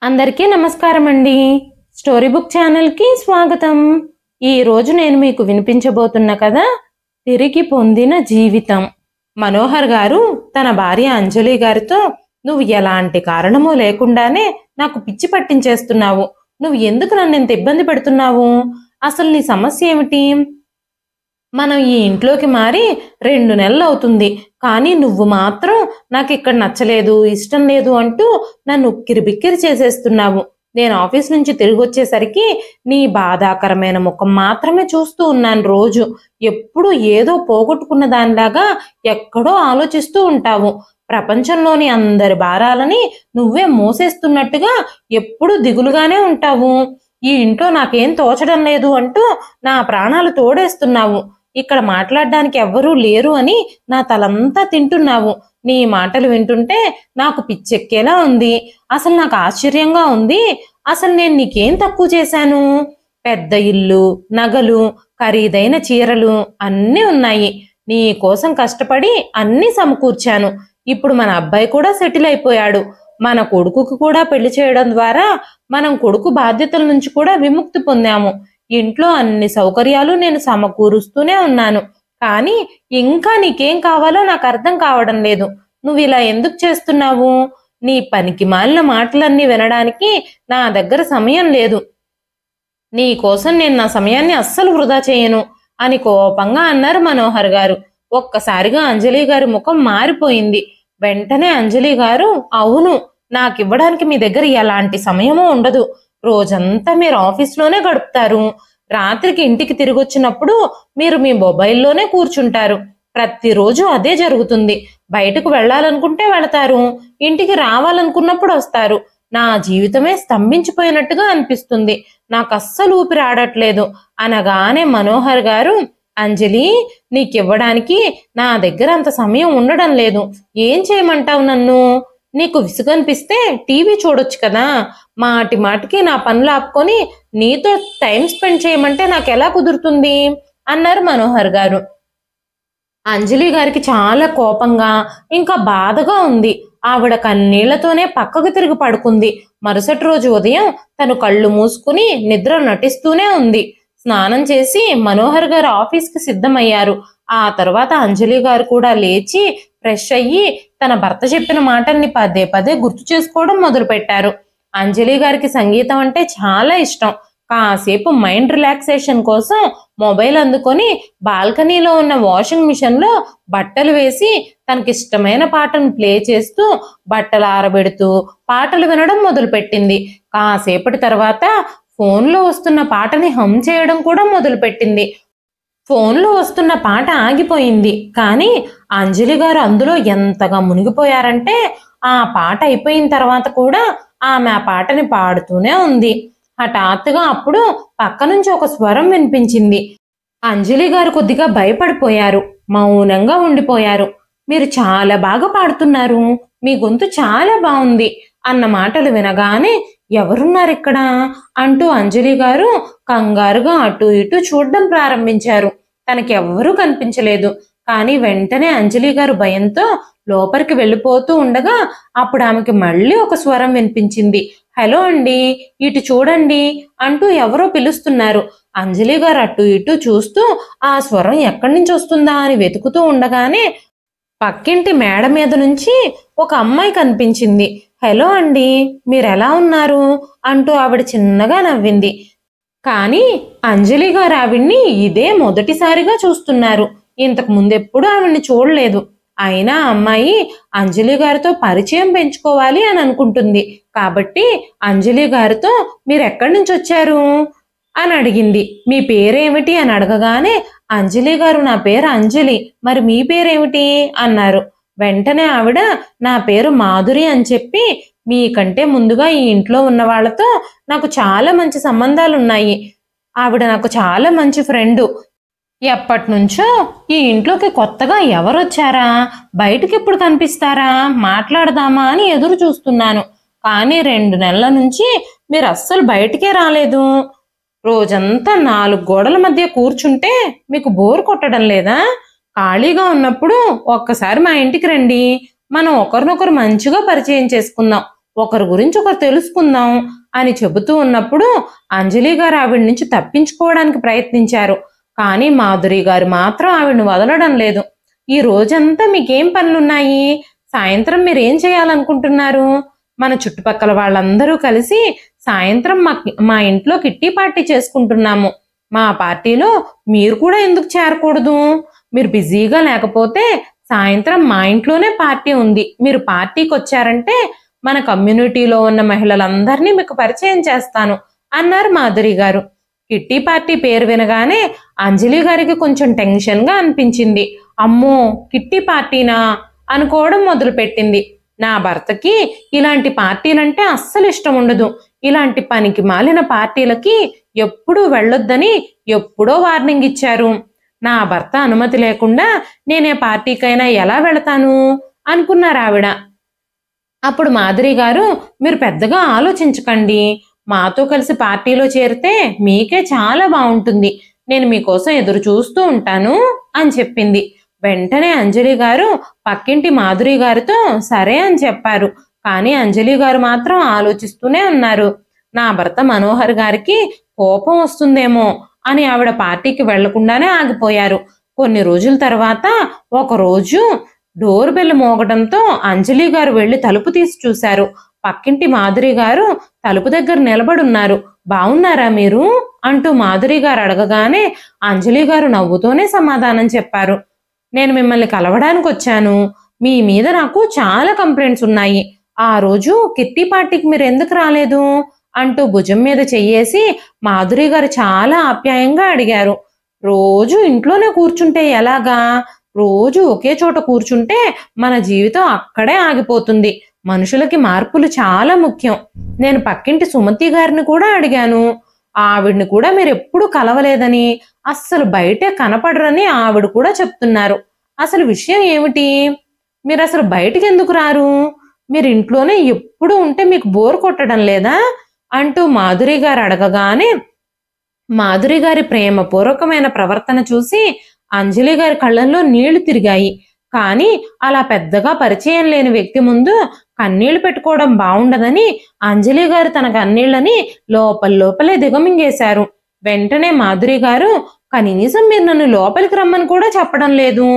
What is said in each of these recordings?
అందరికీ నమస్కారం అండి. స్టోరీ బుక్ ఛానల్కి స్వాగతం. ఈ రోజు నేను మీకు వినిపించబోతున్న కథ తిరిగి పొందిన జీవితం. మనోహర్ గారు తన భార్య అంజలి గారితో, నువ్వు ఎలాంటి కారణమూ లేకుండానే నాకు పిచ్చి పట్టించేస్తున్నావు. నువ్వు ఎందుకు నన్ను ఇంత ఇబ్బంది పెడుతున్నావు? అసలు నీ సమస్య ఏమిటి? మనం ఈ ఇంట్లోకి మారి 2 నెలలు అవుతుంది. కానీ నువ్వు మాత్రం నాకు ఇక్కడ నచ్చలేదు, ఇష్టం లేదు అంటూ నన్ను ఉక్కిరి బిక్కిరి చేసేస్తున్నావు. నేను ఆఫీస్ నుంచి తిరిగి వచ్చేసరికి నీ బాధాకరమైన ముఖం మాత్రమే చూస్తూ ఉన్నాను. రోజు ఎప్పుడు ఏదో పోగొట్టుకున్న దానిలాగా ఎక్కడో ఆలోచిస్తూ ఉంటావు. ప్రపంచంలోని అందరి భారాలని నువ్వే మోసేస్తున్నట్టుగా ఎప్పుడు దిగులుగానే ఉంటావు. ఈ ఇంట్లో నాకేం తోచడం లేదు అంటూ నా ప్రాణాలు తోడేస్తున్నావు. ఇక్కడ మాట్లాడడానికి ఎవ్వరూ లేరు అని నా తలంతా తింటున్నావు. నీ మాటలు వింటుంటే నాకు పిచ్చెక్కేలా ఉంది. అసలు నాకు ఆశ్చర్యంగా ఉంది. అసలు నేను నీకేం తక్కువ చేశాను? పెద్ద ఇల్లు, నగలు, ఖరీదైన చీరలు అన్నీ ఉన్నాయి. నీ కోసం కష్టపడి అన్నీ సమకూర్చాను. ఇప్పుడు మన అబ్బాయి కూడా సెటిల్ అయిపోయాడు. మన కొడుకుకు కూడా పెళ్లి చేయడం ద్వారా మనం కొడుకు బాధ్యతల నుంచి కూడా విముక్తి పొందాము. ఇంట్లో అన్ని సౌకర్యాలు నేను సమకూరుస్తూనే ఉన్నాను. కానీ ఇంకా నీకేం కావాలో నాకు అర్థం కావడం లేదు. నువ్వు ఇలా ఎందుకు చేస్తున్నావు? నీ పనికి మాలిన మాటలన్నీ వినడానికి నా దగ్గర సమయం లేదు. నీ కోసం నేను నా సమయాన్ని అస్సలు వృధా చేయను అని కోపంగా అన్నారు మనోహర్ గారు. ఒక్కసారిగా అంజలి గారి ముఖం మారిపోయింది. వెంటనే అంజలి గారు, అవును, నాకివ్వడానికి మీ దగ్గర ఎలాంటి సమయమూ ఉండదు. రోజంతా మీరు ఆఫీస్లోనే గడుపుతారు. రాత్రికి ఇంటికి తిరిగి వచ్చినప్పుడు మీరు మీ మొబైల్లోనే కూర్చుంటారు. ప్రతిరోజు అదే జరుగుతుంది. బయటకు వెళ్ళాలనుకుంటే వెళతారు, ఇంటికి రావాలనుకున్నప్పుడు వస్తారు. నా జీవితమే స్తంభించిపోయినట్టుగా అనిపిస్తుంది. నాకు అస్సలు ఊపిరి ఆడట్లేదు అనగానే మనోహర్ గారు, అంజలి, నీకివ్వడానికి నా దగ్గర అంత సమయం ఉండడం లేదు. ఏం చేయమంటావు నన్ను? నీకు విసుగనిపిస్తే టీవీ చూడొచ్చు కదా. మాటి మాటికి నా పనులు ఆపుకొని నీతో టైం స్పెండ్ చేయమంటే నాకు ఎలా కుదురుతుంది అన్నారు మనోహర్ గారు. అంజలి గారికి చాలా కోపంగా ఇంకా బాధగా ఉంది. ఆవిడ కన్నీళ్లతోనే పక్కకు తిరిగి పడుకుంది. మరుసటి రోజు ఉదయం తను కళ్ళు మూసుకుని నిద్ర నటిస్తూనే ఉంది. స్నానం చేసి మనోహర్ గారు ఆఫీస్కి సిద్ధమయ్యారు. ఆ తర్వాత అంజలి గారు కూడా లేచి ఫ్రెష్ అయ్యి తన భర్త చెప్పిన మాటల్ని పదే పదే గుర్తు చేసుకోవడం మొదలు పెట్టారు. అంజలి గారికి సంగీతం అంటే చాలా ఇష్టం. కాసేపు మైండ్ రిలాక్సేషన్ కోసం మొబైల్ అందుకొని బాల్కనీలో ఉన్న వాషింగ్ మిషన్ లో బట్టలు వేసి తనకిష్టమైన పాటను ప్లే చేస్తూ బట్టలు ఆరబెడుతూ పాటలు వినడం మొదలుపెట్టింది. కాసేపటి తర్వాత ఫోన్లో వస్తున్న పాటని హమ్ చేయడం కూడా మొదలుపెట్టింది. ఫోన్లో వస్తున్న పాట ఆగిపోయింది. కానీ అంజలి గారు అందులో ఎంతగా మునిగిపోయారంటే ఆ పాట అయిపోయిన తర్వాత కూడా ఆమె ఆ పాటని పాడుతూనే ఉంది. హఠాత్తుగా అప్పుడు పక్క నుంచి ఒక స్వరం వినిపించింది. అంజలి గారు కొద్దిగా భయపడిపోయారు. మౌనంగా ఉండిపోయారు. మీరు చాలా బాగా పాడుతున్నారు, మీ గొంతు చాలా బాగుంది అన్న మాటలు వినగానే, ఎవరున్నారు ఇక్కడ అంటూ అంజలి గారు కంగారుగా అటు ఇటు చూడడం ప్రారంభించారు. తనకెవ్వరూ కనిపించలేదు. కానీ వెంటనే అంజలి గారు భయంతో లోపలికి వెళ్ళిపోతూ ఉండగా అప్పుడు ఆమెకి మళ్ళీ ఒక స్వరం వినిపించింది. హలో అండి, ఇటు చూడండి అంటూ ఎవరో పిలుస్తున్నారు. అంజలి గారు అటు ఇటు చూస్తూ ఆ స్వరం ఎక్కడి నుంచి వస్తుందా అని వెతుకుతూ ఉండగానే పక్కింటి మేడ మీద నుంచి ఒక అమ్మాయి కనిపించింది. హలో అండి, మీరెలా ఉన్నారు అంటూ ఆవిడ చిన్నగా నవ్వింది. కానీ అంజలి గారు ఆవిడ్ని ఇదే మొదటిసారిగా చూస్తున్నారు. ఇంతకు ముందెప్పుడు ఆవిడ్ని చూడలేదు. అయినా అమ్మాయి అంజలి గారితో పరిచయం పెంచుకోవాలి అని అనుకుంటుంది. కాబట్టి అంజలి గారితో, మీరు ఎక్కడి నుంచి వచ్చారు అని అడిగింది. మీ పేరేమిటి అని అడగగానే అంజలి గారు, నా పేరు అంజలి, మరి మీ పేరేమిటి అన్నారు. వెంటనే ఆవిడ, నా పేరు మాధురి అని చెప్పి, మీకంటే ముందుగా ఈ ఇంట్లో ఉన్న వాళ్ళతో నాకు చాలా మంచి సంబంధాలు ఉన్నాయి. ఆవిడ నాకు చాలా మంచి ఫ్రెండు. ఎప్పటి నుంచో ఈ ఇంట్లోకి కొత్తగా ఎవరొచ్చారా, బయటికి ఎప్పుడు కనిపిస్తారా, మాట్లాడదామా అని ఎదురు చూస్తున్నాను. కానీ 2 నెలల నుంచి మీరు అస్సలు బయటికే రాలేదు. రోజంతా 4 గోడల మధ్య కూర్చుంటే మీకు బోర్ కొట్టడం లేదా? ఖాళీగా ఉన్నప్పుడు ఒక్కసారి మా ఇంటికి రండి. మనం ఒకరినొకరు మంచిగా పరిచయం చేసుకుందాం. ఒకరి గురించి ఒకరు తెలుసుకుందాం అని చెబుతూ ఉన్నప్పుడు అంజలి గారు ఆవిడ నుంచి తప్పించుకోవడానికి ప్రయత్నించారు. కానీ మాధురి గారు మాత్రం ఆవిడని వదలడం లేదు. ఈ రోజంతా మీకేం పనులున్నాయి? సాయంత్రం మీరేం చేయాలనుకుంటున్నారు? మన చుట్టుపక్కల వాళ్ళందరూ కలిసి సాయంత్రం మా ఇంట్లో కిట్టి పార్టీ చేసుకుంటున్నాము. మా పార్టీలో మీరు కూడా ఎందుకు చేరకూడదు? మీరు బిజీగా లేకపోతే సాయంత్రం మా ఇంట్లోనే పార్టీ ఉంది. మీరు పార్టీకి వచ్చారంటే మన కమ్యూనిటీలో ఉన్న మహిళలందరినీ మీకు పరిచయం చేస్తాను అన్నారు మాధురి గారు. కిట్టి పార్టీ పేరు వినగానే అంజలి గారికి కొంచెం టెన్షన్గా అనిపించింది. అమ్మో, కిట్టి పార్టీనా అనుకోవడం మొదలుపెట్టింది. నా భర్తకి ఇలాంటి పార్టీలంటే అస్సలు ఇష్టం ఉండదు. ఇలాంటి పనికి మాలిన పార్టీలకి ఎప్పుడూ వెళ్ళొద్దని ఎప్పుడో వార్నింగ్ ఇచ్చారు. నా భర్త అనుమతి లేకుండా నేనే పార్టీకైనా ఎలా వెళతాను అనుకున్నారు ఆవిడ. అప్పుడు మాధురి గారు, మీరు పెద్దగా ఆలోచించకండి, మాతో కలిసి పార్టీలో చేరితే మీకే చాలా బాగుంటుంది. నేను మీకోసం ఎదురు చూస్తూ ఉంటాను అని చెప్పింది. వెంటనే అంజలి గారు పక్కింటి మాధురి గారితో సరే అని చెప్పారు. కానీ అంజలి గారు మాత్రం ఆలోచిస్తూనే ఉన్నారు. నా భర్త మనోహర్ గారికి కోపం వస్తుందేమో అని ఆవిడ పార్టీకి వెళ్లకుండానే ఆగిపోయారు. కొన్ని రోజుల తర్వాత ఒకరోజు డోర్ బెల్ మోగడంతో అంజలి గారు వెళ్లి తలుపు తీసి చూశారు. పక్కింటి మాధురి గారు తలుపు దగ్గర నిలబడున్నారు. బాగున్నారా మీరు అంటూ మాధురి గారు అడగగానే అంజలి గారు నవ్వుతూనే సమాధానం చెప్పారు. నేను మిమ్మల్ని కలవడానికి వచ్చాను. మీ మీద నాకు చాలా కంప్లైంట్స్ ఉన్నాయి. ఆ రోజు కిట్టి పార్టీకి మీరు ఎందుకు రాలేదు అంటూ భుజం మీద చెయ్యేసి మాధురి గారు చాలా ఆప్యాయంగా అడిగారు. రోజు ఇంట్లోనే కూర్చుంటే ఎలాగా? రోజు ఒకే చోట కూర్చుంటే మన జీవితం అక్కడే ఆగిపోతుంది. మనుషులకి మార్పులు చాలా ముఖ్యం. నేను పక్కింటి సుమతి గారిని కూడా అడిగాను. ఆవిడ్ని కూడా మీరు ఎప్పుడు కలవలేదని, అస్సలు బయటే కనపడరని ఆవిడ కూడా చెప్తున్నారు. అసలు విషయం ఏమిటి? మీరు అసలు బయటికి ఎందుకు రారు? మీరు ఇంట్లోనే ఎప్పుడు ఉంటే మీకు బోర్ కొట్టడం లేదా అంటూ మాధురి గారు అడగగానే మాధురి గారి ప్రేమపూర్వకమైన ప్రవర్తన చూసి అంజలి గారి కళ్ళల్లో నీళ్లు తిరిగాయి. కానీ అలా పెద్దగా పరిచయం లేని వ్యక్తి ముందు కన్నీళ్లు పెట్టుకోవడం బాగుండదని అంజలి గారు తన కన్నీళ్లని లోపలే దిగమింగేశారు. వెంటనే మాధురి గారు, కనీసం మీరు నన్ను లోపలికి రమ్మని కూడా చెప్పడం లేదు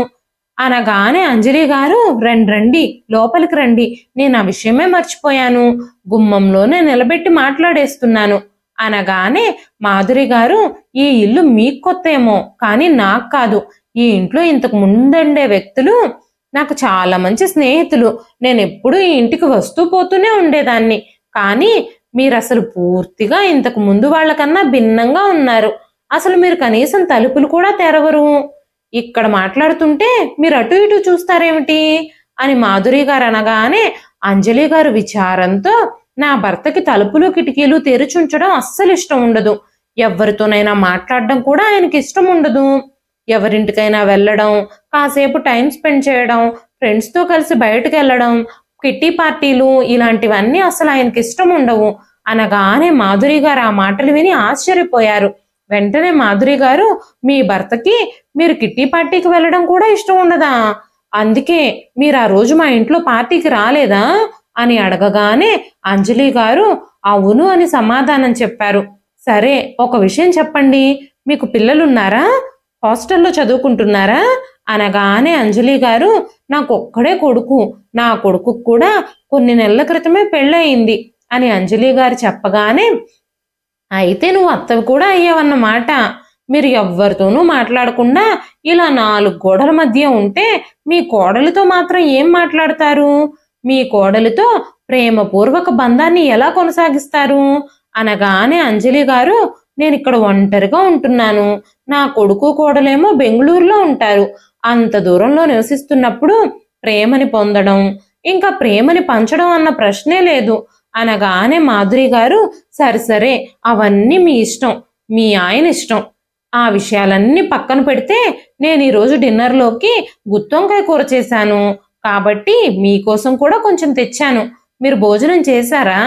అనగానే అంజలి గారు, రండి లోపలికి రండి, నేను ఆ విషయమే మర్చిపోయాను, గుమ్మంలోనే నిలబెట్టి మాట్లాడేస్తున్నాను అనగానే మాధురి గారు, ఈ ఇల్లు మీకు కొత్తేమో కానీ నాకు కాదు. ఈ ఇంట్లో ఇంతకు ముందుండే వ్యక్తులు నాకు చాలా మంచి స్నేహితులు. నేను ఎప్పుడూ ఈ ఇంటికి వస్తూ పోతూనే ఉండేదాన్ని. కానీ మీరు అసలు పూర్తిగా ఇంతకు ముందు వాళ్ళకన్నా భిన్నంగా ఉన్నారు. అసలు మీరు కనీసం తలుపులు కూడా తెరవరు. ఇక్కడ మాట్లాడుతుంటే మీరు అటు ఇటు చూస్తారేమిటి అని మాధురి గారు అనగానే అంజలి గారు విచారంతో, నా భర్తకి తలుపులు కిటికీలు తెరిచుంచడం అస్సలు ఇష్టం ఉండదు. ఎవరితోనైనా మాట్లాడడం కూడా ఆయనకి ఇష్టం ఉండదు. ఎవరింటికైనా వెళ్ళడం, కాసేపు టైం స్పెండ్ చేయడం, ఫ్రెండ్స్తో కలిసి బయటకు వెళ్ళడం, కిట్టి పార్టీలు ఇలాంటివన్నీ అసలు ఆయనకి ఇష్టం ఉండవు అనగానే మాధురి గారు ఆ మాటలు విని ఆశ్చర్యపోయారు. వెంటనే మాధురి గారు, మీ భర్తకి మీరు కిట్టి పార్టీకి వెళ్ళడం కూడా ఇష్టం ఉండదా? అందుకే మీరు ఆ రోజు మా ఇంట్లో పార్టీకి రాలేదా అని అడగగానే అంజలి గారు అవును అని సమాధానం చెప్పారు. సరే, ఒక విషయం చెప్పండి, మీకు పిల్లలున్నారా? హాస్టల్లో చదువుకుంటున్నారా అనగానే అంజలి గారు, నాకు ఒక్కడే కొడుకు, నా కొడుకు కూడా కొన్ని నెలల క్రితమే పెళ్ళయింది అని అంజలి గారు చెప్పగానే, అయితే నువ్వు అత్తవి కూడా అయ్యావన్నమాట. మీరు ఎవ్వరితోనూ మాట్లాడకుండా ఇలా 4 గోడల మధ్య ఉంటే మీ కోడలితో మాత్రం ఏం మాట్లాడతారు? మీ కోడలితో ప్రేమపూర్వక బంధాన్ని ఎలా కొనసాగిస్తారు అనగానే అంజలి గారు, నేను ఇక్కడ ఒంటరిగా ఉంటున్నాను. నా కొడుకు కోడలేమో బెంగళూరులో ఉంటారు. అంత దూరంలో నివసిస్తున్నప్పుడు ప్రేమని పొందడం, ఇంకా ప్రేమని పంచడం అన్న ప్రశ్నే లేదు అనగానే మాధురి గారు, సరే అవన్నీ మీ ఇష్టం, మీ ఆయన ఇష్టం. ఆ విషయాలన్నీ పక్కన పెడితే నేను ఈరోజు డిన్నర్లోకి గుత్తొంకాయ కూర చేశాను కాబట్టి మీకోసం కూడా కొంచెం తెచ్చాను. మీరు భోజనం చేశారా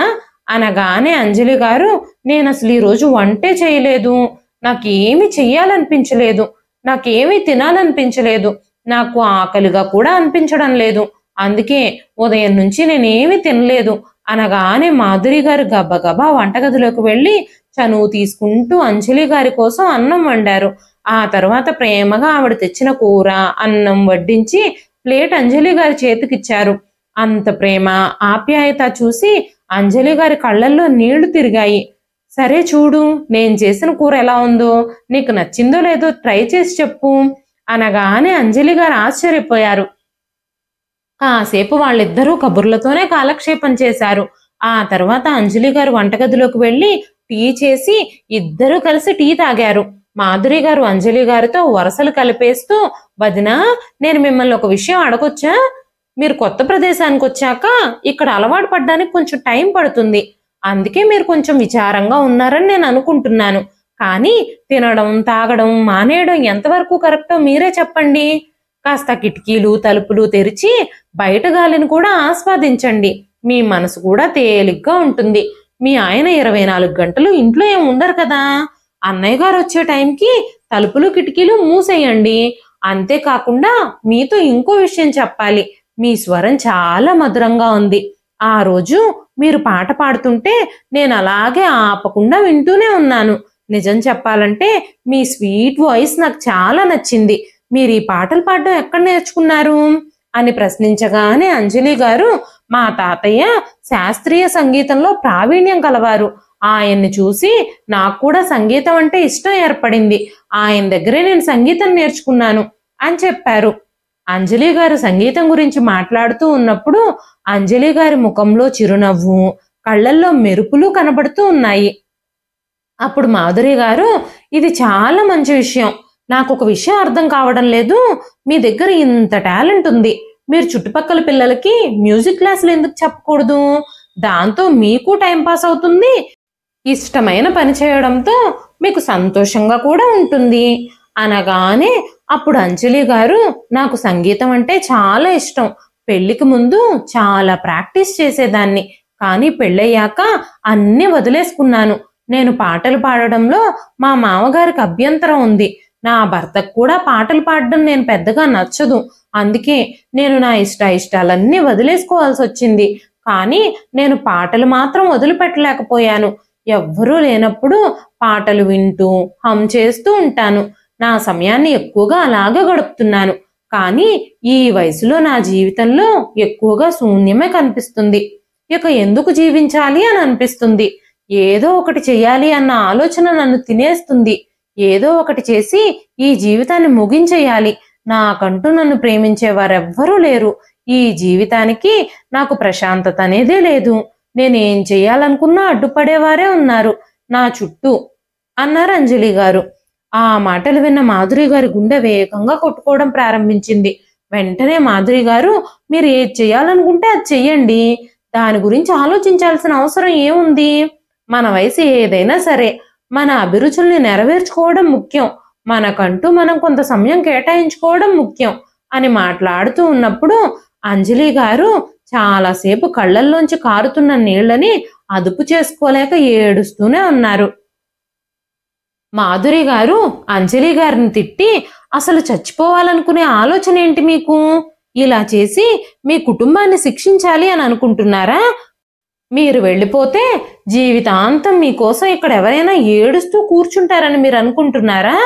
అనగానే అంజలి గారు, నేను అసలు ఈరోజు వంటే చేయలేదు. నాకేమీ చెయ్యాలనిపించలేదు, నాకేమీ తినాలనిపించలేదు, నాకు ఆకలిగా కూడా అనిపించడం లేదు. అందుకే ఉదయం నుంచి నేనేమీ తినలేదు అనగానే మాధురి గారు గబగబా వంటగదిలోకి వెళ్ళి చనువు తీసుకుంటూ అంజలి గారి కోసం అన్నం వండారు. ఆ తర్వాత ప్రేమగా ఆవిడ తెచ్చిన కూర అన్నం వడ్డించి ప్లేట్ అంజలి గారి చేతికిచ్చారు. అంత ప్రేమ ఆప్యాయత చూసి అంజలి గారి కళ్ళల్లో నీళ్లు తిరిగాయి. సరే చూడు, నేను చేసిన కూర ఎలా ఉందో, నీకు నచ్చిందో లేదో ట్రై చేసి చెప్పు అనగానే అంజలి గారు ఆశ్చర్యపోయారు. కాసేపు వాళ్ళిద్దరూ కబుర్లతోనే కాలక్షేపం చేశారు. ఆ తర్వాత అంజలి గారు వంటగదిలోకి వెళ్ళి టీ చేసి ఇద్దరూ కలిసి టీ తాగారు. మాధురి గారు అంజలి గారితో వరసలు కలిపేస్తూ, వదినా, నేను మిమ్మల్ని ఒక విషయం అడగొచ్చా? మీరు కొత్త ప్రదేశానికి వచ్చాక ఇక్కడ అలవాటు పడ్డానికి కొంచెం టైం పడుతుంది. అందుకే మీరు కొంచెం విచారంగా ఉన్నారని నేను అనుకుంటున్నాను. కానీ తినడం తాగడం మానేయడం ఎంతవరకు కరెక్టో మీరే చెప్పండి. కాస్త కిటికీలు తలుపులు తెరిచి బయట గాలిని కూడా ఆస్వాదించండి. మీ మనసు కూడా తేలిగ్గా ఉంటుంది. మీ ఆయన 24 గంటలు ఇంట్లో ఏం ఉండరు కదా. అన్నయ్య గారు వచ్చే టైంకి తలుపులు కిటికీలు మూసేయండి. అంతేకాకుండా మీతో ఇంకో విషయం చెప్పాలి. మీ స్వరం చాలా మధురంగా ఉంది. ఆ రోజు మీరు పాట పాడుతుంటే నేను అలాగే ఆపకుండా వింటూనే ఉన్నాను. నిజం చెప్పాలంటే మీ స్వీట్ వాయిస్ నాకు చాలా నచ్చింది. మీరు ఈ పాటలు పాడడం ఎక్కడ నేర్చుకున్నారు అని ప్రశ్నించగానే అంజలి గారు, మా తాతయ్య శాస్త్రీయ సంగీతంలో ప్రావీణ్యం కలవారు. ఆయన్ని చూసి నాకు కూడా సంగీతం అంటే ఇష్టం ఏర్పడింది. ఆయన దగ్గరే నేను సంగీతం నేర్చుకున్నాను అని చెప్పారు. అంజలి గారు సంగీతం గురించి మాట్లాడుతూ ఉన్నప్పుడు అంజలి గారి ముఖంలో చిరునవ్వు, కళ్ళల్లో మెరుపులు కనబడుతూ ఉన్నాయి. అప్పుడు మాధురి గారు, ఇది చాలా మంచి విషయం. నాకు ఒక విషయం అర్థం కావడం లేదు. మీ దగ్గర ఇంత టాలెంట్ ఉంది. మీరు చుట్టుపక్కల పిల్లలకి మ్యూజిక్ క్లాసులు ఎందుకు చెప్పకూడదు? దాంతో మీకు టైం పాస్ అవుతుంది, ఇష్టమైన పని చేయడంతో మీకు సంతోషంగా కూడా ఉంటుంది అనగానే అప్పుడు అంజలి గారు, నాకు సంగీతం అంటే చాలా ఇష్టం. పెళ్లికి ముందు చాలా ప్రాక్టీస్ చేసేదాన్ని. కానీ పెళ్ళయ్యాక అన్నీ వదిలేసుకున్నాను. నేను పాటలు పాడడంలో మా మామగారికి అభ్యంతరం ఉంది. నా భర్తకు కూడా పాటలు పాడడం నేను పెద్దగా నచ్చదు. అందుకే నేను నా ఇష్టాలన్నీ వదిలేసుకోవాల్సి వచ్చింది. కానీ నేను పాటలు మాత్రం వదిలిపెట్టలేకపోయాను. ఎవ్వరూ లేనప్పుడు పాటలు వింటూ హమ్ చేస్తూ ఉంటాను. నా సమయాన్ని ఎక్కువగా అలాగే గడుపుతున్నాను. కానీ ఈ వయసులో నా జీవితంలో ఎక్కువగా శూన్యమే కనిపిస్తుంది. ఇక ఎందుకు జీవించాలి అని అనిపిస్తుంది. ఏదో ఒకటి చెయ్యాలి అన్న ఆలోచన నన్ను తినేస్తుంది. ఏదో ఒకటి చేసి ఈ జీవితాన్ని ముగించేయాలి. నాకంటూ నన్ను ప్రేమించే వారెవ్వరూ లేరు. ఈ జీవితానికి నాకు ప్రశాంతత అనేదే లేదు. నేనేం చెయ్యాలనుకున్నా అడ్డుపడేవారే ఉన్నారు నా చుట్టూ అన్నారు అంజలి గారు. ఆ మాటలు విన్న మాధురి గారి గుండె వేగంగా కొట్టుకోవడం ప్రారంభించింది. వెంటనే మాధురి గారు, మీరు ఏది చెయ్యాలనుకుంటే అది చెయ్యండి. దాని గురించి ఆలోచించాల్సిన అవసరం ఏముంది? మన వయసు ఏదైనా సరే మన అభిరుచుల్ని నెరవేర్చుకోవడం ముఖ్యం. మనకంటూ మనం కొంత సమయం కేటాయించుకోవడం ముఖ్యం అని మాట్లాడుతూ ఉన్నప్పుడు అంజలి గారు చాలాసేపు కళ్ళల్లోంచి కారుతున్న నీళ్లని అదుపు చేసుకోలేక ఏడుస్తూనే ఉన్నారు. మాధురి గారు అంజలి గారిని తిట్టి, అసలు చచ్చిపోవాలనుకునే ఆలోచన ఏంటి మీకు? ఇలా చేసి మీ కుటుంబాన్ని శిక్షించాలి అని అనుకుంటున్నారా? మీరు వెళ్ళిపోతే జీవితాంతం మీకోసం ఇక్కడ ఎవరైనా ఏడుస్తూ కూర్చుంటారని మీరు అనుకుంటున్నారా?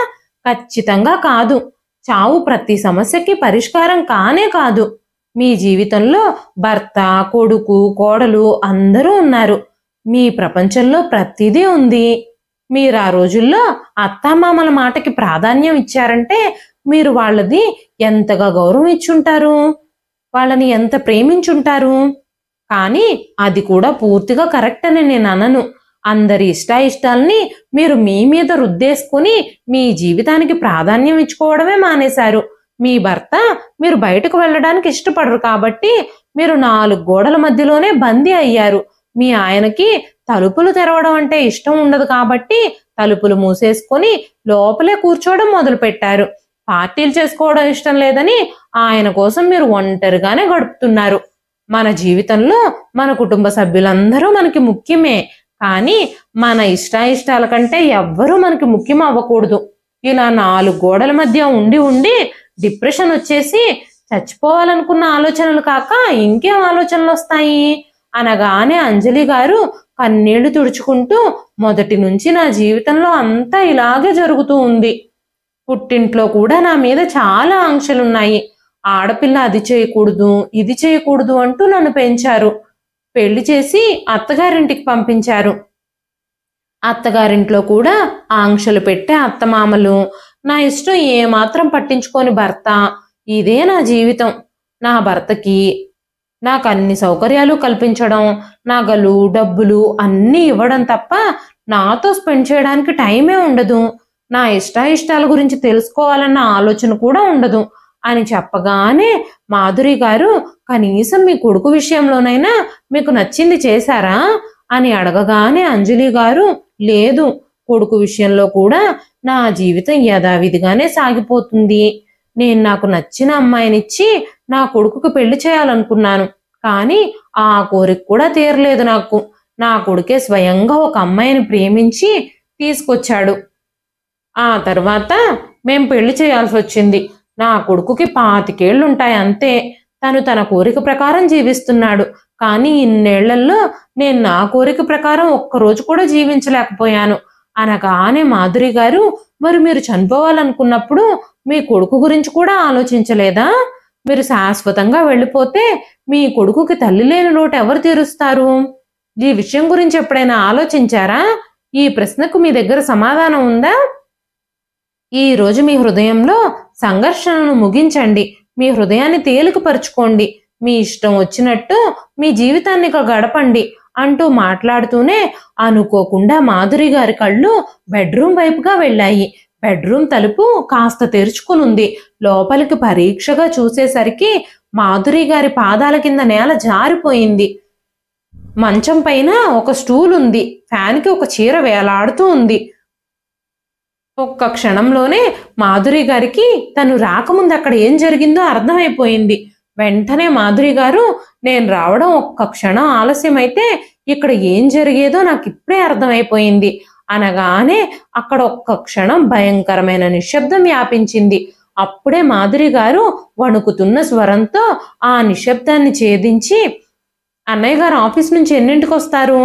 ఖచ్చితంగా కాదు. చావు ప్రతి సమస్యకి పరిష్కారం కానే కాదు. మీ జీవితంలో భర్త, కొడుకు, కోడలు అందరూ ఉన్నారు. మీ ప్రపంచంలో ప్రతిదీ ఉంది. మీరు ఆ రోజుల్లో అత్తామామల మాటకి ప్రాధాన్యం ఇచ్చారంటే మీరు వాళ్ళది ఎంతగా గౌరవం ఇచ్చుంటారు, వాళ్ళని ఎంత ప్రేమించుంటారు. కానీ అది కూడా పూర్తిగా కరెక్ట్ అని నేను అనను. అందరి ఇష్టాల్ని మీరు మీ మీద రుద్దేసుకుని మీ జీవితానికి ప్రాధాన్యం ఇచ్చుకోవడమే మానేశారు. మీ భర్త మీరు బయటకు వెళ్ళడానికి ఇష్టపడరు కాబట్టి మీరు 4 గోడల మధ్యలోనే బందీ అయ్యారు. మీ ఆయనకి తలుపులు తెరవడం అంటే ఇష్టం ఉండదు కాబట్టి తలుపులు మూసేసుకొని లోపలే కూర్చోవడం మొదలుపెట్టారు. పార్టీలు చేసుకోవడం ఇష్టం లేదని ఆయన కోసం మీరు ఒంటరిగానే గడుపుతున్నారు. మన జీవితంలో మన కుటుంబ సభ్యులందరూ మనకి ముఖ్యమే. కానీ మన ఇష్టాల కంటే ఎవ్వరూ మనకి ముఖ్యం అవ్వకూడదు. ఇలా 4 గోడల మధ్య ఉండి ఉండి డిప్రెషన్ వచ్చేసి చచ్చిపోవాలనుకున్న ఆలోచనలు కాక ఇంకేం ఆలోచనలు వస్తాయి? అనగానే అంజలి గారు కన్నీళ్లు తుడుచుకుంటూ, మొదటి నుంచి నా జీవితంలో అంతా ఇలాగే జరుగుతూ ఉంది. పుట్టింట్లో కూడా నా మీద చాలా ఆంక్షలున్నాయి. ఆడపిల్ల అది చేయకూడదు, ఇది చేయకూడదు అంటూ నన్ను పెంచారు. పెళ్లి చేసి అత్తగారింటికి పంపించారు. అత్తగారింట్లో కూడా ఆంక్షలు పెట్టే అత్తమామలు, నా ఇష్టం ఏమాత్రం పట్టించుకోని భర్త. ఇదే నా జీవితం. నా భర్తకి నాకు అన్ని సౌకర్యాలు కల్పించడం, నగలు, డబ్బులు అన్నీ ఇవ్వడం తప్ప నాతో స్పెండ్ చేయడానికి టైమే ఉండదు. నా ఇష్టాయిష్టాల గురించి తెలుసుకోవాలన్న ఆలోచన కూడా ఉండదు అని చెప్పగానే మాధురి గారు, కనీసం మీ కొడుకు విషయంలోనైనా మీకు నచ్చింది చేశారా అని అడగగానే అంజలి గారు, లేదు, కొడుకు విషయంలో కూడా నా జీవితం యథావిధిగానే సాగిపోతుంది. నేను నాకు నచ్చిన అమ్మాయినిచ్చి నా కొడుకుకు పెళ్లి చేయాలనుకున్నాను, కానీ ఆ కోరిక కూడా తీరలేదు నాకు. నా కొడుకే స్వయంగా ఒక అమ్మాయిని ప్రేమించి తీసుకొచ్చాడు. ఆ తర్వాత మేం పెళ్లి చేయాల్సి వచ్చింది. నా కొడుకుకి 25 ఏళ్లుంటాయి అంతే. తను తన కోరిక ప్రకారం జీవిస్తున్నాడు. కానీ ఇన్నేళ్లలో నేను నా కోరిక ప్రకారం ఒక్కరోజు కూడా జీవించలేకపోయాను అనగానే మాధురి గారు, మరి మీరు చనిపోవాలనుకున్నప్పుడు మీ కొడుకు గురించి కూడా ఆలోచించలేదా? మీరు శాశ్వతంగా వెళ్ళిపోతే మీ కొడుకుకి తల్లి లేని లోటు ఎవరు తీరుస్తారు? ఈ విషయం గురించి ఎప్పుడైనా ఆలోచించారా? ఈ ప్రశ్నకు మీ దగ్గర సమాధానం ఉందా? ఈ రోజు మీ హృదయంలో సంఘర్షణను ముగించండి. మీ హృదయాన్ని తేలికపరుచుకోండి. మీ ఇష్టం వచ్చినట్టు మీ జీవితాన్ని గడపండి అంటూ మాట్లాడుతూనే అనుకోకుండా మాధురి గారి కళ్ళు బెడ్రూమ్ వైపుగా వెళ్ళాయి. బెడ్రూమ్ తలుపు కాస్త తెరుచుకునుంది. లోపలికి పరీక్షగా చూసేసరికి మాధురి గారి పాదాల కింద నేల జారిపోయింది. మంచం పైన ఒక స్టూల్ ఉంది. ఫ్యాన్కి ఒక చీర వేలాడుతూ ఉంది. ఒక్క క్షణంలోనే మాధురి గారికి తను రాకముందు అక్కడ ఏం జరిగిందో అర్థమైపోయింది. వెంటనే మాధురి గారు, నేను రావడం ఒక్క క్షణం ఆలస్యమైతే ఇక్కడ ఏం జరిగేదో నాకు ఇప్పుడే అర్థమైపోయింది అనగానే అక్కడ ఒక్క క్షణం భయంకరమైన నిశ్శబ్దం వ్యాపించింది. అప్పుడే మాధురి గారు వణుకుతున్న స్వరంతో ఆ నిశ్శబ్దాన్ని ఛేదించి, అన్నయ్య గారు ఆఫీస్ నుంచి ఎన్నింటికి వస్తారు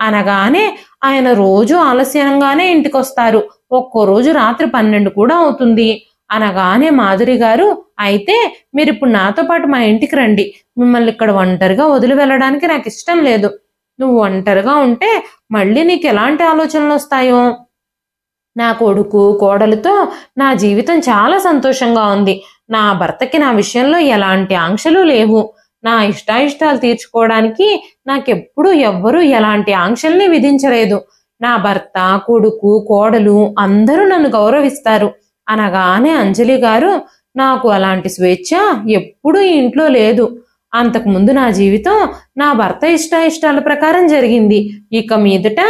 అనగానే, ఆయన రోజు ఆలస్యంగానే ఇంటికి వస్తారు. ఒక్కో రోజు రాత్రి 12 కూడా అవుతుంది అనగానే మాధురి గారు, అయితే మీరు ఇప్పుడు నాతో పాటు మా ఇంటికి రండి. మిమ్మల్ని ఇక్కడ ఒంటరిగా వదిలి వెళ్ళడానికి నాకు ఇష్టం లేదు. నువ్వు ఒంటరిగా ఉంటే మళ్ళీ నీకు ఎలాంటి ఆలోచనలు వస్తాయో. నా కొడుకు కోడలతో నా జీవితం చాలా సంతోషంగా ఉంది. నా భర్తకి నా విషయంలో ఎలాంటి ఆంక్షలు లేవు. నా ఇష్టాయిష్టాలు తీర్చుకోవడానికి నాకెప్పుడు ఎవ్వరూ ఎలాంటి ఆంక్షల్ని విధించలేదు. నా భర్త, కొడుకు, కోడలు అందరూ నన్ను గౌరవిస్తారు అనగానే అంజలి గారు, నాకు అలాంటి స్వేచ్ఛ ఎప్పుడూ ఈ ఇంట్లో లేదు. అంతకుముందు నా జీవితం నా భర్త ఇష్టాయిష్టాల ప్రకారం జరిగింది. ఇక మీదట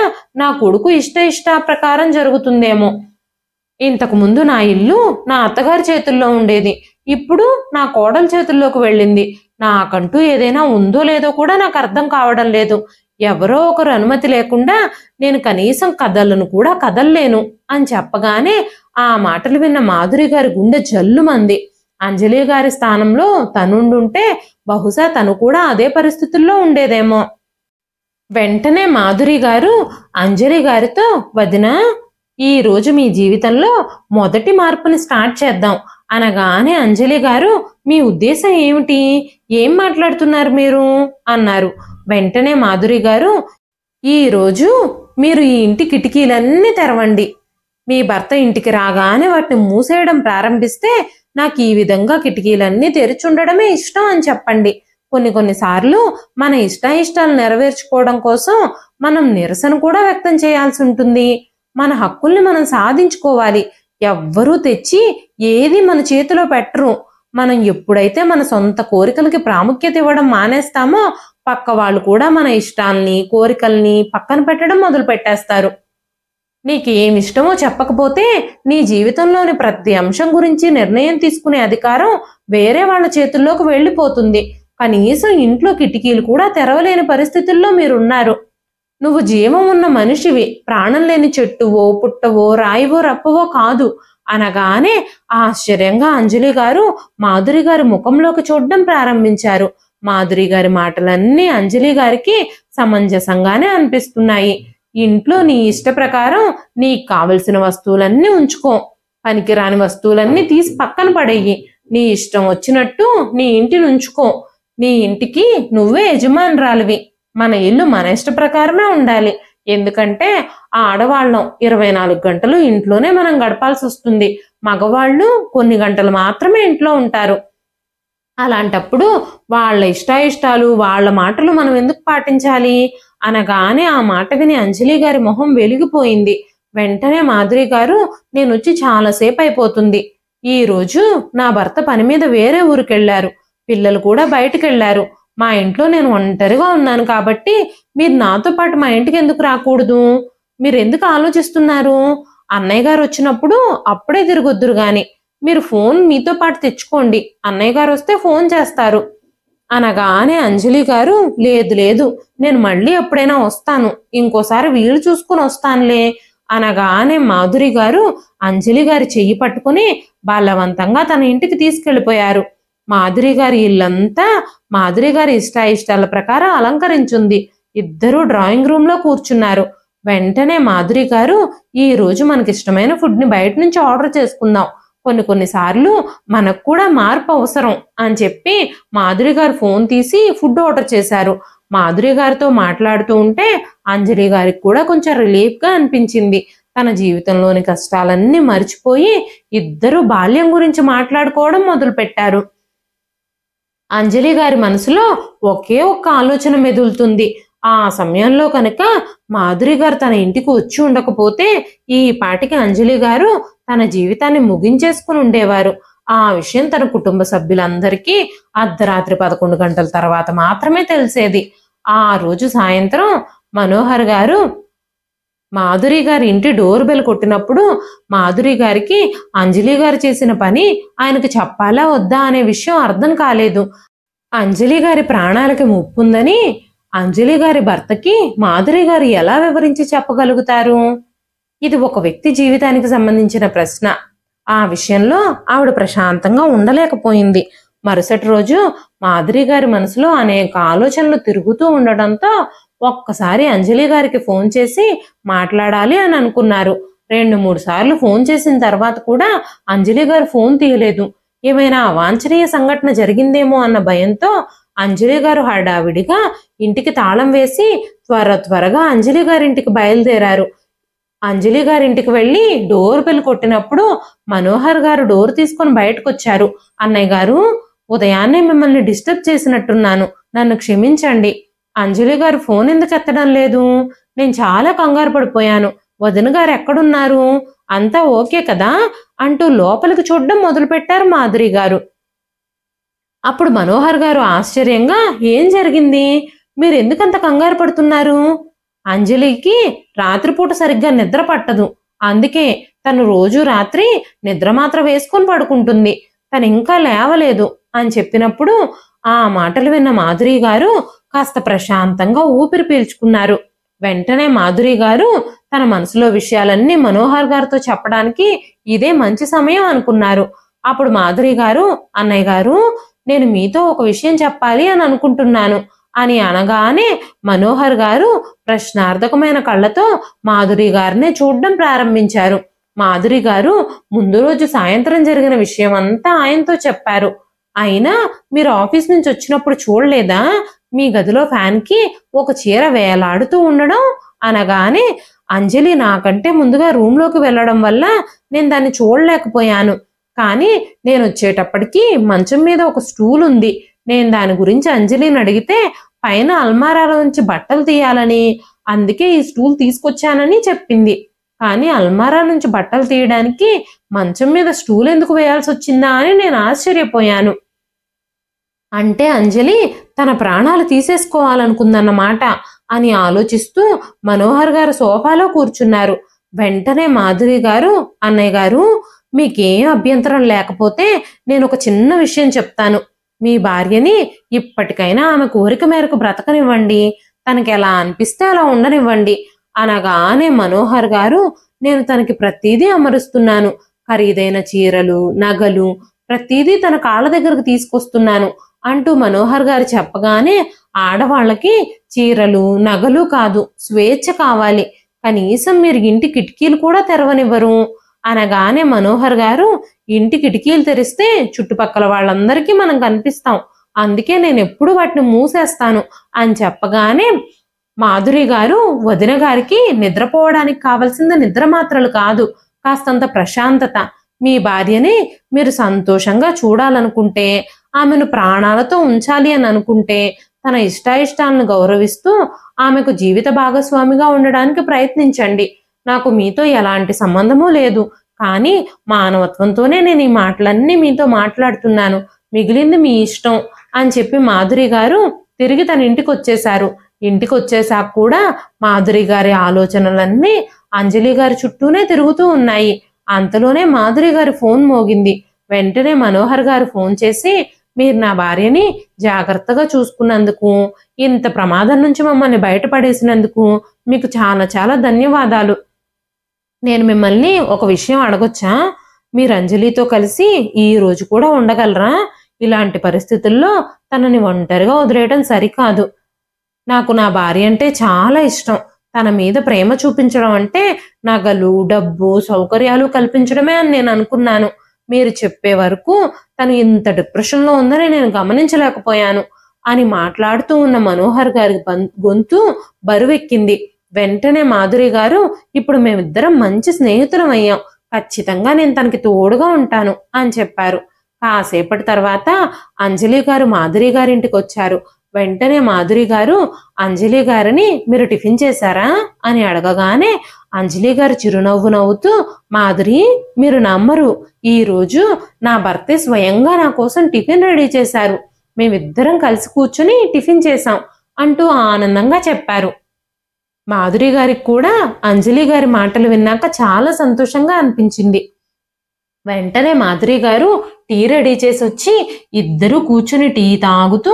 నా కొడుకు ఇష్ట ప్రకారం జరుగుతుందేమో. ఇంతకుముందు నా ఇల్లు నా అత్తగారి చేతుల్లో ఉండేది. ఇప్పుడు నా కోడల చేతుల్లోకి వెళ్ళింది. నాకంటూ ఏదైనా ఉందో లేదో కూడా నాకు అర్థం కావడం లేదు. ఎవరో ఒకరు అనుమతి లేకుండా నేను కనీసం కదలను కూడా కదల్లేను అని చెప్పగానే ఆ మాటలు విన్న మాధురి గారి గుండె జల్లుమంది. అంజలి గారి స్థానంలో తనుండుంటే బహుశా తను కూడా అదే పరిస్థితుల్లో ఉండేదేమో. వెంటనే మాధురి గారు అంజలి గారితో, వదినా, ఈ రోజు మీ జీవితంలో మొదటి మార్పుని స్టార్ట్ చేద్దాం అనగానే అంజలి గారు, మీ ఉద్దేశం ఏమిటి? ఏం మాట్లాడుతున్నారు మీరు అన్నారు. వెంటనే మాధురి గారు, ఈ రోజు మీరు ఈ ఇంటి కిటికీలన్నీ తెరవండి. మీ భర్త ఇంటికి రాగానే వాటిని మూసేయడం ప్రారంభిస్తే నాకు ఈ విధంగా కిటికీలన్నీ తెరిచుండడమే ఇష్టం అని చెప్పండి. కొన్నిసార్లు మన ఇష్టాయిష్టాలు నెరవేర్చుకోవడం కోసం మనం నిరసన కూడా వ్యక్తం చేయాల్సి ఉంటుంది. మన హక్కుల్ని మనం సాధించుకోవాలి. ఎవ్వరూ తెచ్చి ఏది మన చేతిలో పెట్టరు. మనం ఎప్పుడైతే మన సొంత కోరికలకి ప్రాముఖ్యత ఇవ్వడం మానేస్తామో పక్క వాళ్ళు కూడా మన ఇష్టాల్ని, కోరికల్ని పక్కన పెట్టడం మొదలు పెట్టేస్తారు. నీకేమిష్టమో చెప్పకపోతే నీ జీవితంలోని ప్రతి అంశం గురించి నిర్ణయం తీసుకునే అధికారం వేరే వాళ్ళ చేతుల్లోకి వెళ్ళిపోతుంది. కనీసం ఇంట్లో కిటికీలు కూడా తెరవలేని పరిస్థితుల్లో మీరున్నారు. నువ్వు జీవం ఉన్న మనిషివి, ప్రాణం లేని చెట్టువో, పుట్టవో, రాయివో, రప్పవో కాదు అనగానే ఆశ్చర్యంగా అంజలి గారు మాధురి గారి ముఖంలోకి చూడడం ప్రారంభించారు. మాధురి గారి మాటలన్నీ అంజలి గారికి సమంజసంగానే అనిపిస్తున్నాయి. ఇంట్లో నీ ఇష్ట ప్రకారం నీకు కావలసిన వస్తువులన్నీ ఉంచుకో, పనికిరాని వస్తువులన్నీ తీసి పక్కన పడేయి, నీ ఇష్టం వచ్చినట్టు నీ ఇంటిని ఉంచుకో, నీ ఇంటికి నువ్వే యజమానురాలివి, మన ఇల్లు మన ఇష్ట ప్రకారమే ఉండాలి. ఎందుకంటే ఆడవాళ్ళం 24 గంటలు ఇంట్లోనే మనం గడపాల్సి వస్తుంది, మగవాళ్ళు కొన్ని గంటలు మాత్రమే ఇంట్లో ఉంటారు. అలాంటప్పుడు వాళ్ళ ఇష్టాయిష్టాలు వాళ్ళ మాటలు మనం ఎందుకు పాటించాలి అనగానే ఆ మాట విని అంజలి గారి మొహం వెలిగిపోయింది. వెంటనే మాధురి గారు, నేను వచ్చి చాలాసేపు అయిపోతుంది, ఈ రోజు నా భర్త పని మీద వేరే ఊరికెళ్లారు, పిల్లలు కూడా బయటకెళ్లారు, మా ఇంట్లో నేను ఒంటరిగా ఉన్నాను కాబట్టి మీరు నాతో పాటు మా ఇంటికి ఎందుకు రాకూడదు, మీరు ఎందుకు ఆలోచిస్తున్నారు, అన్నయ్య గారు వచ్చినప్పుడు అప్పుడే తిరగొద్దురు గాని, మీరు ఫోన్ మీతో పాటు తెచ్చుకోండి, అన్నయ్య గారు వస్తే ఫోన్ చేస్తారు అనగానే అంజలి గారు, లేదు లేదు, నేను మళ్ళీ ఎప్పుడైనా వస్తాను, ఇంకోసారి వీలు చూసుకుని వస్తానులే అనగానే మాధురి గారు అంజలి గారి చెయ్యి పట్టుకుని బలవంతంగా తన ఇంటికి తీసుకెళ్లిపోయారు. మాధురి గారి ఇల్లంతా మాధురి గారి ఇష్టాయిష్టాల ప్రకారం అలంకరించుంది. ఇద్దరూ డ్రాయింగ్ రూమ్ లో కూర్చున్నారు. వెంటనే మాధురి గారు, ఈ రోజు మనకిష్టమైన ఫుడ్ ని బయట నుంచి ఆర్డర్ చేసుకుందాం, కొన్నిసార్లు మనకు కూడా మార్పు అవసరం అని చెప్పి మాధురి గారు ఫోన్ తీసి ఫుడ్ ఆర్డర్ చేశారు. మాధురి గారితో మాట్లాడుతూ ఉంటే అంజలి గారికి కూడా కొంచెం రిలీఫ్ గా అనిపించింది. తన జీవితంలోని కష్టాలన్నీ మర్చిపోయి ఇద్దరు బాల్యం గురించి మాట్లాడుకోవడం మొదలు పెట్టారు. అంజలి గారి మనసులో ఒకే ఒక్క ఆలోచన మెదులుతుంది. ఆ సమయంలో కనుక మాధురి గారు తన ఇంటికి వచ్చి ఉండకపోతే ఈ పాటికి అంజలి గారు తన జీవితాన్ని ముగించేసుకుని ఉండేవారు. ఆ విషయం తన కుటుంబ సభ్యులందరికీ అర్ధరాత్రి 11 గంటల తర్వాత మాత్రమే తెలిసేది. ఆ రోజు సాయంత్రం మనోహర్ గారు మాధురి గారి ఇంటి డోర్ బెల్ కొట్టినప్పుడు మాధురి గారికి అంజలి గారు చేసిన పని ఆయనకు చెప్పాలా వద్దా అనే విషయం అర్థం కాలేదు. అంజలి గారి ప్రాణాలకి ముప్పుందని అంజలి గారి భర్తకి మాధురి గారు ఎలా వివరించి చెప్పగలుగుతారు? ఇది ఒక వ్యక్తి జీవితానికి సంబంధించిన ప్రశ్న. ఆ విషయంలో ఆవిడ ప్రశాంతంగా ఉండలేకపోయింది. మరుసటి రోజు మాధురి గారి మనసులో అనేక ఆలోచనలు తిరుగుతూ ఉండడంతో ఒక్కసారి అంజలి గారికి ఫోన్ చేసి మాట్లాడాలి అని అనుకున్నారు. 2-3 సార్లు ఫోన్ చేసిన తర్వాత కూడా అంజలి గారు ఫోన్ తీయలేదు. ఏమైనా అవాంఛనీయ సంఘటన జరిగిందేమో అన్న భయంతో అంజలి గారు హడావిడిగా ఇంటికి తాళం వేసి త్వరగా అంజలి గారింటికి బయలుదేరారు. అంజలి గారింటికి వెళ్ళి డోర్ బెల్ కొట్టినప్పుడు మనోహర్ గారు డోర్ తీసుకొని బయటకు వచ్చారు. అన్నయ్య గారు, ఉదయాన్నే మిమ్మల్ని డిస్టర్బ్ చేసినట్టున్నాను, నన్ను క్షమించండి. అంజలి గారు ఫోన్ ఎందుకు ఎత్తడం లేదు? నేను చాలా కంగారు పడిపోయాను. వదిన గారు ఎక్కడున్నారు? అంతా ఓకే కదా అంటూ లోపలికి చూడడం మొదలుపెట్టారు మాధురి గారు. అప్పుడు మనోహర్ గారు ఆశ్చర్యంగా, ఏం జరిగింది? మీరు ఎందుకంత కంగారు పడుతున్నారు? అంజలికి రాత్రిపూట సరిగ్గా నిద్ర పట్టదు, అందుకే తను రోజు రాత్రి నిద్ర మాత్ర వేసుకొని పడుకుంటుంది, తను ఇంకా లేవలేదు అని చెప్పినప్పుడు ఆ మాటలు విన్న మాధురి గారు కాస్త ప్రశాంతంగా ఊపిరి పీల్చుకున్నారు. వెంటనే మాధురి గారు తన మనసులో విషయాలన్నీ మనోహర్ గారితో చెప్పడానికి ఇదే మంచి సమయం అనుకున్నారు. అప్పుడు మాధురి గారు, అన్నయ్య గారు, నేను మీతో ఒక విషయం చెప్పాలి అని అనుకుంటున్నాను అని అనగానే మనోహర్ గారు ప్రశ్నార్థకమైన కళ్ళతో మాధురి గారినే చూడడం ప్రారంభించారు. మాధురి గారు ముందు రోజు సాయంత్రం జరిగిన విషయం అంతా ఆయనతో చెప్పారు. అయినా మీరు ఆఫీస్ నుంచి వచ్చినప్పుడు చూడలేదా మీ గదిలో ఫ్యాన్ కి ఒక చీర వేలాడుతూ ఉండడం అనగానే అంజలి నాకంటే ముందుగా రూమ్ లోకి వెళ్ళడం వల్ల నేను దాన్ని చూడలేకపోయాను, కానీ నేను వచ్చేటప్పటికి మంచం మీద ఒక స్టూల్ ఉంది, నేను దాని గురించి అంజలిని అడిగితే పైన అల్మారాలో నుంచి బట్టలు తీయాలని, అందుకే ఈ స్టూల్ తీసుకొచ్చానని చెప్పింది. కానీ అల్మారా నుంచి బట్టలు తీయడానికి మంచం మీద స్టూల్ ఎందుకు వేయాల్సి వచ్చిందా అని నేను ఆశ్చర్యపోయాను. అంటే అంజలి తన ప్రాణాలు తీసేసుకోవాలనుకుందన్నమాట అని ఆలోచిస్తూ మనోహర్ గారు సోఫాలో కూర్చున్నారు. వెంటనే మాధురి గారు, అన్నయ్య గారు, మీకేం అభ్యంతరం లేకపోతే నేను ఒక చిన్న విషయం చెప్తాను. మీ భార్యని ఇప్పటికైనా ఆమె కోరిక మేరకు బ్రతకనివ్వండి, తనకి ఎలా అనిపిస్తే అలా ఉండనివ్వండి అనగానే మనోహర్ గారు, నేను తనకి ప్రతిదీ అమరుస్తున్నాను, ఖరీదైన చీరలు, నగలు ప్రతిదీ తన కాళ్ళ దగ్గరకు తీసుకొస్తున్నాను, అంటూ మనోహర్ గారు చెప్పగానే ఆడవాళ్ళకి చీరలు నగలు కాదు స్వేచ్ఛ కావాలి, కనీసం మీరు ఇంటి కిటికీలు కూడా తెరవనివ్వరు అనగానే మనోహర్ గారు ఇంటి కిటికీలు తెరిస్తే చుట్టుపక్కల వాళ్ళందరికీ మనం కనిపిస్తాం, అందుకే నేను ఎప్పుడు వాటిని మూసేస్తాను అని చెప్పగానే మాధురి గారు వదిన గారికి నిద్రపోవడానికి కావలసిన నిద్ర మాత్రలు కాదు, కాస్తంత ప్రశాంతత, మీ భార్యని మీరు సంతోషంగా చూడాలనుకుంటే, ఆమెను ప్రాణాలతో ఉంచాలి అని అనుకుంటే తన ఇష్టాయిష్టాలను గౌరవిస్తూ ఆమెకు జీవిత భాగస్వామిగా ఉండడానికి ప్రయత్నించండి. నాకు మీతో ఎలాంటి సంబంధమూ లేదు, కానీ మానవత్వంతోనే నేను ఈ మాటలన్నీ మీతో మాట్లాడుతున్నాను, మిగిలింది మీ ఇష్టం అని చెప్పి మాధురి గారు తిరిగి తన ఇంటికి వచ్చేశారు. ఇంటికి వచ్చేసాక కూడా మాధురి గారి ఆలోచనలన్నీ అంజలి గారి చుట్టూనే తిరుగుతూ ఉన్నాయి. అంతలోనే మాధురి గారి ఫోన్ మోగింది. వెంటనే మనోహర్ గారు ఫోన్ చేసి, మీరు నా భార్యని జాగ్రత్తగా చూసుకున్నందుకు, ఇంత ప్రమాదం నుంచి మమ్మల్ని బయటపడేసినందుకు మీకు చాలా చాలా ధన్యవాదాలు. నేను మిమ్మల్ని ఒక విషయం అడగొచ్చా? మీరు అంజలితో కలిసి ఈ రోజు కూడా ఉండగలరా? ఇలాంటి పరిస్థితుల్లో తనని ఒంటరిగా వదిలేయడం సరికాదు. నాకు నా భార్య అంటే చాలా ఇష్టం, తన మీద ప్రేమ చూపించడం అంటే నగలు డబ్బు సౌకర్యాలు కల్పించడమే అని నేను అనుకున్నాను. మీరు చెప్పే వరకు తను ఇంత డిప్రెషన్లో ఉందని నేను గమనించలేకపోయాను అని మాట్లాడుతూ ఉన్న మనోహర్ గారి గొంతు బరువెక్కింది. వెంటనే మాధురి గారు, ఇప్పుడు మేమిద్దరం మంచి స్నేహితులం అయ్యాం, ఖచ్చితంగా నేను తనకి తోడుగా ఉంటాను అని చెప్పారు. కాసేపటి తర్వాత అంజలి గారు మాధురి గారింటికి వచ్చారు. వెంటనే మాధురి గారు అంజలి గారిని మీరు టిఫిన్ చేశారా అని అడగగానే అంజలి గారు చిరునవ్వు నవ్వుతూ, మాధురి మీరు నమ్మరు, ఈ రోజు నా భర్తే స్వయంగా నా కోసం టిఫిన్ రెడీ చేశారు, మేమిద్దరం కలిసి కూర్చుని టిఫిన్ చేశాం అంటూ ఆనందంగా చెప్పారు. మాధురి గారికి కూడా అంజలి గారి మాటలు విన్నాక చాలా సంతోషంగా అనిపించింది. వెంటనే మాధురి గారు టీ రెడీ చేసి వచ్చి ఇద్దరు కూర్చుని టీ తాగుతూ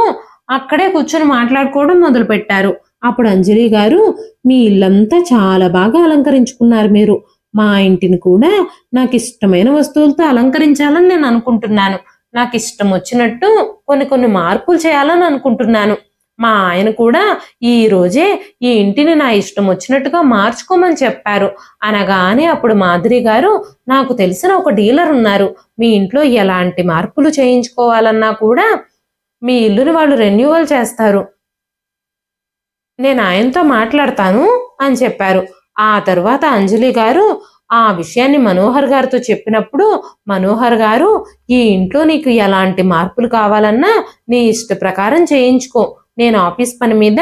అక్కడే కూర్చొని మాట్లాడుకోవడం మొదలు పెట్టారు. అప్పుడు అంజలి గారు, మీ ఇల్లంతా చాలా బాగా అలంకరించుకున్నారు మీరు, మా ఇంటిని కూడా నాకు ఇష్టమైన వస్తువులతో అలంకరించాలని నేను అనుకుంటున్నాను, నాకు ఇష్టం వచ్చినట్టు కొన్ని మార్పులు చేయాలని అనుకుంటున్నాను. మా ఆయన కూడా ఈ రోజే ఈ ఇంటిని నా ఇష్టం వచ్చినట్టుగా మార్చుకోమని చెప్పారు అనగానే అప్పుడు మాధురి గారు, నాకు తెలిసిన ఒక డీలర్ ఉన్నారు, మీ ఇంట్లో ఎలాంటి మార్పులు చేయించుకోవాలన్నా కూడా మీ ఇల్లుని వాళ్ళు రెన్యూవల్ చేస్తారు, నేను ఆయనతో మాట్లాడతాను అని చెప్పారు. ఆ తర్వాత అంజలి గారు ఆ విషయాన్ని మనోహర్ గారితో చెప్పినప్పుడు మనోహర్ గారు, ఈ ఇంట్లో నీకు ఎలాంటి మార్పులు కావాలన్నా నీ ఇష్ట ప్రకారం చేయించుకో, నేను ఆఫీస్ పని మీద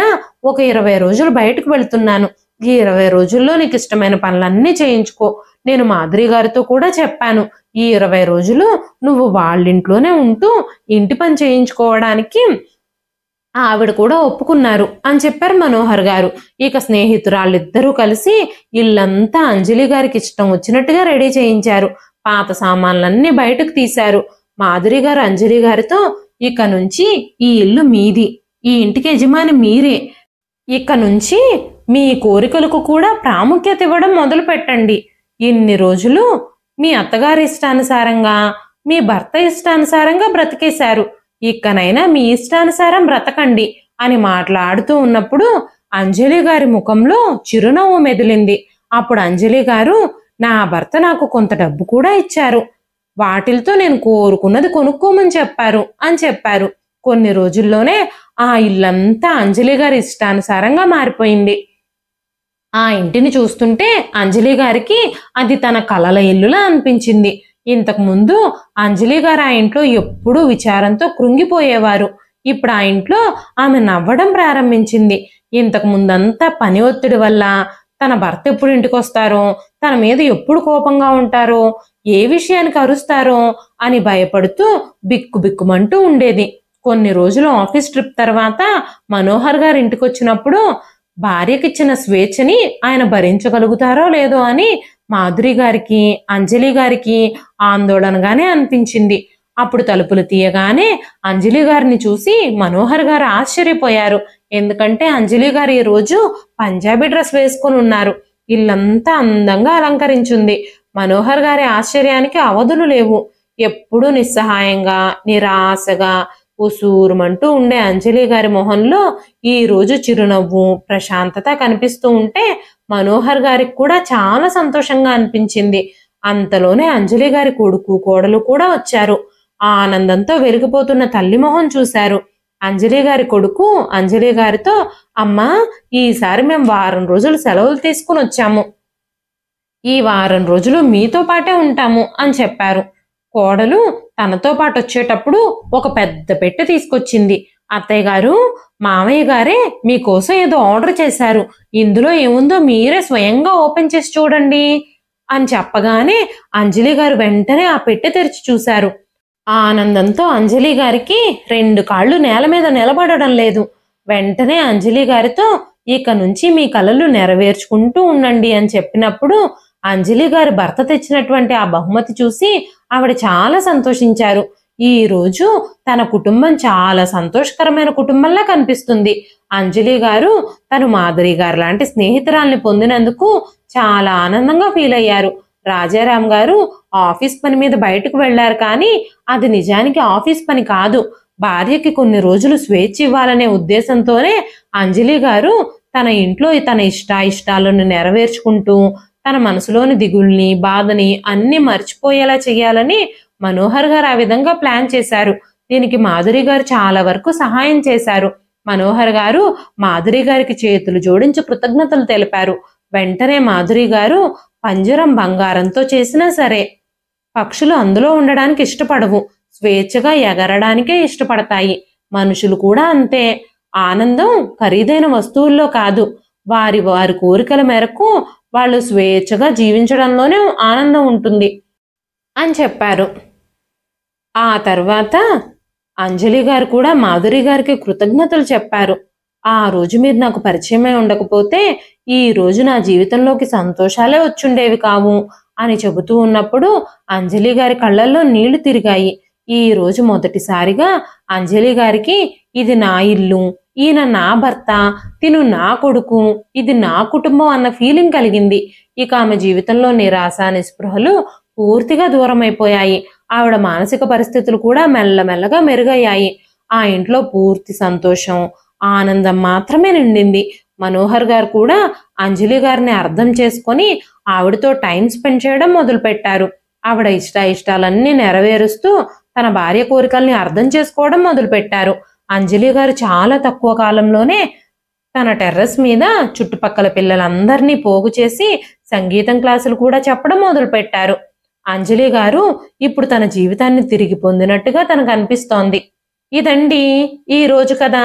ఒక 20 రోజులు బయటకు వెళ్తున్నాను, ఈ 20 రోజుల్లో నీకు ఇష్టమైన పనులన్నీ చేయించుకో, నేను మాధురి గారితో కూడా చెప్పాను, ఈ 20 రోజులు నువ్వు వాళ్ళింట్లోనే ఉంటూ ఇంటి పని చేయించుకోవడానికి ఆవిడ కూడా ఒప్పుకున్నారు అని చెప్పారు మనోహర్ గారు. ఇక స్నేహితురాళ్ళిద్దరూ కలిసి ఇల్లంతా అంజలి గారికి ఇష్టం వచ్చినట్టుగా రెడీ చేయించారు. పాత సామాన్లన్నీ బయటకు తీశారు. మాధురి గారు అంజలి గారితో, ఇక నుంచి ఈ ఇల్లు మీది, ఈ ఇంటికి యజమాని మీరే, ఇక నుంచి మీ కోరికలకు కూడా ప్రాముఖ్యత ఇవ్వడం మొదలు పెట్టండి, ఇన్ని రోజులు మీ అత్తగారి ఇష్టానుసారంగా మీ భర్త ఇష్టానుసారంగా బ్రతికేశారు, ఇకనైనా మీ ఇష్టానుసారం బ్రతకండి అని మాట్లాడుతూ ఉన్నప్పుడు అంజలి గారి ముఖంలో చిరునవ్వు మెదిలింది. అప్పుడు అంజలి గారు, నా భర్త నాకు కొంత డబ్బు కూడా ఇచ్చారు, వాటిలతో నేను కోరుకున్నది కొనుక్కోమని చెప్పారు అని చెప్పారు. కొన్ని రోజుల్లోనే ఆ ఇల్లంతా అంజలి గారి ఇష్టానుసారంగా మారిపోయింది. ఆ ఇంటిని చూస్తుంటే అంజలి గారికి అది తన కలల ఇల్లులా అనిపించింది. ఇంతకు ముందు అంజలి గారు ఆ ఇంట్లో ఎప్పుడూ విచారంతో కృంగిపోయేవారు. ఇప్పుడు ఆ ఇంట్లో ఆమె నవ్వడం ప్రారంభించింది. ఇంతకు ముందంతా పని ఒత్తిడి వల్ల తన భర్త ఎప్పుడు ఇంటికి వస్తారో, తన మీద ఎప్పుడు కోపంగా ఉంటారో, ఏ విషయానికి అరుస్తారో అని భయపడుతూ బిక్కుబిక్కుమంటూ ఉండేది. కొన్ని రోజులు ఆఫీస్ ట్రిప్ తర్వాత మనోహర్ గారు ఇంటికి వచ్చినప్పుడు భార్యకిచ్చిన స్వేచ్ఛని ఆయన భరించగలుగుతారో లేదో అని మాధురి గారికి అంజలి గారికి ఆందోళనగానే అనిపించింది. అప్పుడు తలుపులు తీయగానే అంజలి గారిని చూసి మనోహర్ గారు ఆశ్చర్యపోయారు. ఎందుకంటే అంజలి గారు ఈ రోజు పంజాబీ డ్రెస్ వేసుకొని ఉన్నారు. ఇల్లంతా అందంగా అలంకరించింది. మనోహర్ గారి ఆశ్చర్యానికి అవధులు లేవు. ఎప్పుడూ నిస్సహాయంగా నిరాశగా ఉసూరుమంటూ ఉండే అంజలి గారి మొహంలో ఈ రోజు చిరునవ్వు, ప్రశాంతత కనిపిస్తూ ఉంటే మనోహర్ గారికి కూడా చాలా సంతోషంగా అనిపించింది. అంతలోనే అంజలి గారి కొడుకు, కోడలు కూడా వచ్చారు. ఆ ఆనందంతో వెలిగిపోతున్న తల్లి మొహం చూశారు. అంజలి గారి కొడుకు అంజలి గారితో, అమ్మా, ఈసారి మేము వారం రోజులు సెలవులు తీసుకుని వచ్చాము. ఈ వారం రోజులు మీతో పాటే ఉంటాము అని చెప్పారు. కోడలు తనతో పాటు వచ్చేటప్పుడు ఒక పెద్ద పెట్టె తీసుకొచ్చింది. అత్తయ్య గారు, మామయ్య గారే మీకోసం ఏదో ఆర్డర్ చేశారు. ఇందులో ఏముందో మీరే స్వయంగా ఓపెన్ చేసి చూడండి అని చెప్పగానే అంజలి గారు వెంటనే ఆ పెట్టె తెరిచి చూశారు. ఆ ఆనందంతో అంజలి గారికి 2 కాళ్ళు నేల మీద నిలబడడం లేదు. వెంటనే అంజలి గారితో, ఇక నుంచి మీ కలలు నెరవేర్చుకుంటూ ఉండండి అని చెప్పినప్పుడు అంజలి గారి భర్త తెచ్చినటువంటి ఆ బహుమతి చూసి ఆవిడ చాలా సంతోషించారు. ఈ రోజు తన కుటుంబం చాలా సంతోషకరమైన కుటుంబంలా కనిపిస్తుంది. అంజలి గారు తను మాధురి గారు లాంటి స్నేహితురాల్ని పొందినందుకు చాలా ఆనందంగా ఫీల్ అయ్యారు. రాజారాం గారు ఆఫీస్ పని మీద బయటకు వెళ్లారు, కానీ అది నిజానికి ఆఫీస్ పని కాదు. భార్యకి కొన్ని రోజులు స్వేచ్ఛ ఇవ్వాలనే ఉద్దేశంతోనే అంజలి గారు తన ఇంట్లో తన ఇష్టాలను నెరవేర్చుకుంటూ తన మనసులోని దిగుల్ని, బాధని అన్ని మర్చిపోయేలా చేయాలని మనోహర్ గారు ఆ విధంగా ప్లాన్ చేశారు. దీనికి మాధురి గారు చాలా వరకు సహాయం చేశారు. మనోహర్ గారు మాధురి గారికి చేతులు జోడించి కృతజ్ఞతలు తెలిపారు. వెంటనే మాధురి గారు, పంజరం బంగారంతో చేసినా సరే పక్షులు అందులో ఉండడానికి ఇష్టపడవు, స్వేచ్ఛగా ఎగరడానికే ఇష్టపడతాయి. మనుషులు కూడా అంతే. ఆనందం ఖరీదైన వస్తువుల్లో కాదు, వారి వారి కోరికల మేరకు వాళ్ళు స్వేచ్ఛగా జీవించడంలోనే ఆనందం ఉంటుంది అని చెప్పారు. ఆ తర్వాత అంజలి గారు కూడా మాధురి గారికి కృతజ్ఞతలు చెప్పారు. ఆ రోజు మీరు నాకు పరిచయమై ఉండకపోతే ఈ రోజు నా జీవితంలోకి సంతోషాలే వచ్చుండేవి కావు అని చెబుతూ ఉన్నప్పుడు అంజలి గారి కళ్ళల్లో నీళ్లు తిరిగాయి. ఈ రోజు మొదటిసారిగా అంజలి గారికి ఇది నా ఇల్లు, ఈయన నా భర్త, తిను నా కొడుకు, ఇది నా కుటుంబం అన్న ఫీలింగ్ కలిగింది. ఇక ఆమె జీవితంలో నిరాశ, నిస్పృహలు పూర్తిగా దూరం అయిపోయాయి. ఆవిడ మానసిక పరిస్థితులు కూడా మెల్లమెల్లగా మెరుగయ్యాయి. ఆ ఇంట్లో పూర్తి సంతోషం, ఆనందం మాత్రమే నిండింది. మనోహర్ గారు కూడా అంజలి గారిని అర్థం చేసుకొని ఆవిడతో టైం స్పెండ్ చేయడం మొదలుపెట్టారు. ఆవిడ ఇష్టాలన్నీ నెరవేరుస్తూ తన భార్య కోరికల్ని అర్థం చేసుకోవడం మొదలుపెట్టారు. అంజలి గారు చాలా తక్కువ కాలంలోనే తన టెర్రస్ మీద చుట్టుపక్కల పిల్లలందరినీ పోగు చేసి సంగీతం క్లాసులు కూడా చెప్పడం మొదలుపెట్టారు. అంజలి గారు ఇప్పుడు తన జీవితాన్ని తిరిగి పొందినట్టుగా తనకు అనిపిస్తోంది. ఇదండి ఈ రోజు కథ.